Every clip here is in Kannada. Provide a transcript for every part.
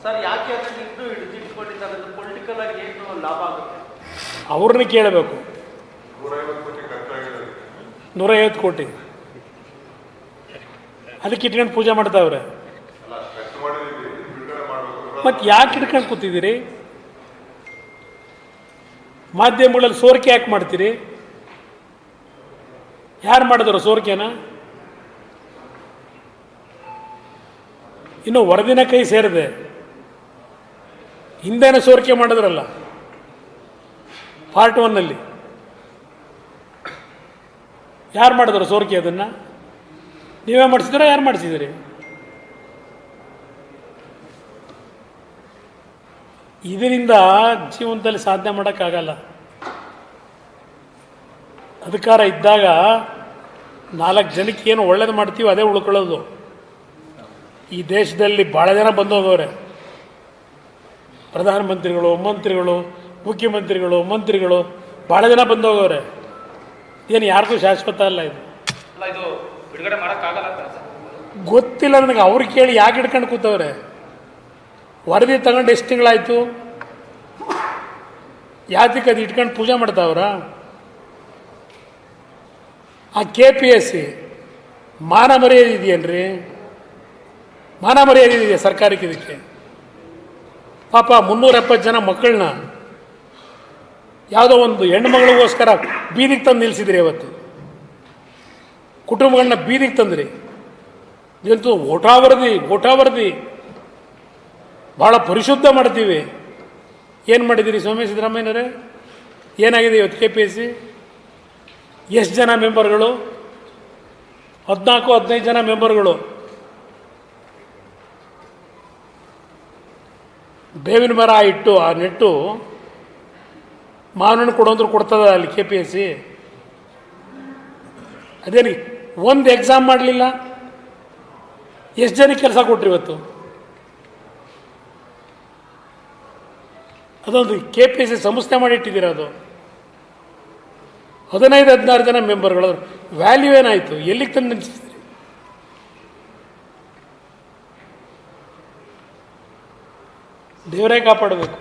ಸರ್ ಯಾಕೆ ಅದನ್ನು ಇನ್ನೂ ಹಿಡಿದಿಟ್ಕೊಂಡಿದ್ದಾರೆ? ಪೊಲಿಟಿಕಲ್ ಆಗಿ ಏನು ಲಾಭ ಆಗುತ್ತೆ? ಅವ್ರನ್ನ ಕೇಳಬೇಕು. 150 ಕೋಟಿ ಅದಕ್ಕೆ ಇಟ್ಕೊಂಡು ಪೂಜೆ ಮಾಡ್ತಾವ್ರೆ. ಮತ್ತೆ ಯಾಕೆ ಇಟ್ಕೊಂಡು ಕೂತಿದ್ದೀರಿ? ಮಾಧ್ಯಮಗಳಲ್ಲಿ ಸೋರಿಕೆ ಯಾಕೆ ಮಾಡ್ತೀರಿ? ಯಾರು ಮಾಡಿದ್ರು ಸೋರಿಕೆನ? ಇನ್ನು ವರದಿನ ಕೈ ಸೇರಿದೆ, ಹಿಂದೆನೇ ಸೋರಿಕೆ ಮಾಡಿದ್ರಲ್ಲ ಪಾರ್ಟ್ 1 ಯಾರು ಮಾಡಿದ್ರು ಸೋರಿಕೆ? ಅದನ್ನು ನೀವೇ ಮಾಡಿಸಿದ್ರೆ ಯಾರು ಮಾಡಿಸಿದಿರಿ? ಇದರಿಂದ ಜೀವನದಲ್ಲಿ ಸಾಧನೆ ಮಾಡೋಕ್ಕಾಗಲ್ಲ. ಅಧಿಕಾರ ಇದ್ದಾಗ 4 ಜನಕ್ಕೆ ಏನು ಒಳ್ಳೇದು ಮಾಡ್ತೀವಿ ಅದೇ ಉಳ್ಕೊಳ್ಳೋದು. ಈ ದೇಶದಲ್ಲಿ ಭಾಳ ಜನ ಬಂದು ಹೋಗವ್ರೆ, ಪ್ರಧಾನಮಂತ್ರಿಗಳು, ಮಂತ್ರಿಗಳು, ಮುಖ್ಯಮಂತ್ರಿಗಳು, ಮಂತ್ರಿಗಳು ಭಾಳ ಜನ ಬಂದು ಹೋಗವ್ರೆ. ಏನು ಯಾರಿಗೂ ಶಾಶ್ವತ ಅಲ್ಲ ಇದು. ಇದು ಬಿಡುಗಡೆ ಮಾಡೋಕ್ಕಾಗಲ್ಲ ಗೊತ್ತಿಲ್ಲ ನನಗೆ. ಅವ್ರು ಕೇಳಿ ಯಾಕೆ ಹಿಡ್ಕೊಂಡು ಕೂತವ್ರೆ? ವರದಿ ತಗೊಂಡು ಎಷ್ಟು ತಿಂಗಳಾಯಿತು? ಯಾತಕ್ಕೆ ಅದು ಇಟ್ಕೊಂಡು ಪೂಜೆ ಮಾಡ್ತಾವ್ರ? ಆ KPSC ಮಾನ ಮರ್ಯಾದೆ ಇದೆಯೇನ್ರಿ? ಮಾನ ಮರ್ಯಾದೆ ಇದೆಯಾ ಸರ್ಕಾರಕ್ಕೆ? ಇದಕ್ಕೆ ಪಾಪ 370 ಜನ ಮಕ್ಕಳನ್ನ ಯಾವುದೋ ಒಂದು ಹೆಣ್ಣು ಮಗಳಿಗೋಸ್ಕರ ಬೀದಿಗೆ ತಂದು ನಿಲ್ಲಿಸಿದ್ರಿ. ಇವತ್ತು ಕುಟುಂಬಗಳನ್ನ ಬೀದಿಗೆ ತಂದ್ರಿ. ಇದಂತೂ ಓಟಾವರ್ದಿ ಭಾಳ ಪರಿಶುದ್ಧ ಮಾಡ್ತೀವಿ. ಏನು ಮಾಡಿದ್ದೀರಿ ಸೋಮೇಶ್ ಸಿದ್ದರಾಮಯ್ಯನವರೇ? ಏನಾಗಿದೆ ಇವತ್ತು KPSC? ಎಷ್ಟು ಜನ ಮೆಂಬರ್ಗಳು? 14-15 ಜನ ಮೆಂಬರ್ಗಳು. ಬೇವಿನ ಮರ ಇಟ್ಟು ಆ ನೆಟ್ಟು ಮಾವನಣ್ಣು ಕೊಡೋಂದ್ರು ಕೊಡ್ತದ ಅಲ್ಲಿ KPSC? ಅದೇನಿ ಒಂದು ಎಕ್ಸಾಮ್ ಮಾಡಲಿಲ್ಲ. ಎಷ್ಟು ಜನಕ್ಕೆ ಕೆಲಸ ಕೊಟ್ರಿ ಇವತ್ತು? ಅದೊಂದು KPSC ಸಂಸ್ಥೆ ಮಾಡಿಟ್ಟಿದ್ದೀರ. ಅದು 15-16 ಜನ ಮೆಂಬರ್ಗಳು. ವ್ಯಾಲ್ಯೂ ಏನಾಯಿತು? ಎಲ್ಲಿಗೆ ತಂದು ನಿಲ್ಲಿಸಿದ್ರಿ? ದೇವರೇ ಕಾಪಾಡಬೇಕು.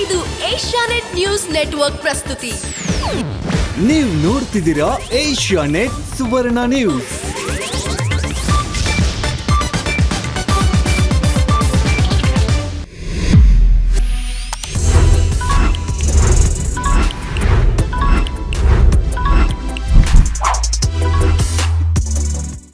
ಇದು ಏಷ್ಯಾನೆಟ್ ನ್ಯೂಸ್ ನೆಟ್ವರ್ಕ್ ಪ್ರಸ್ತುತಿ. ನೀವು ನೋಡ್ತಿದ್ದೀರಾ ಏಷ್ಯಾನೆಟ್ ಸುವರ್ಣ ನ್ಯೂಸ್.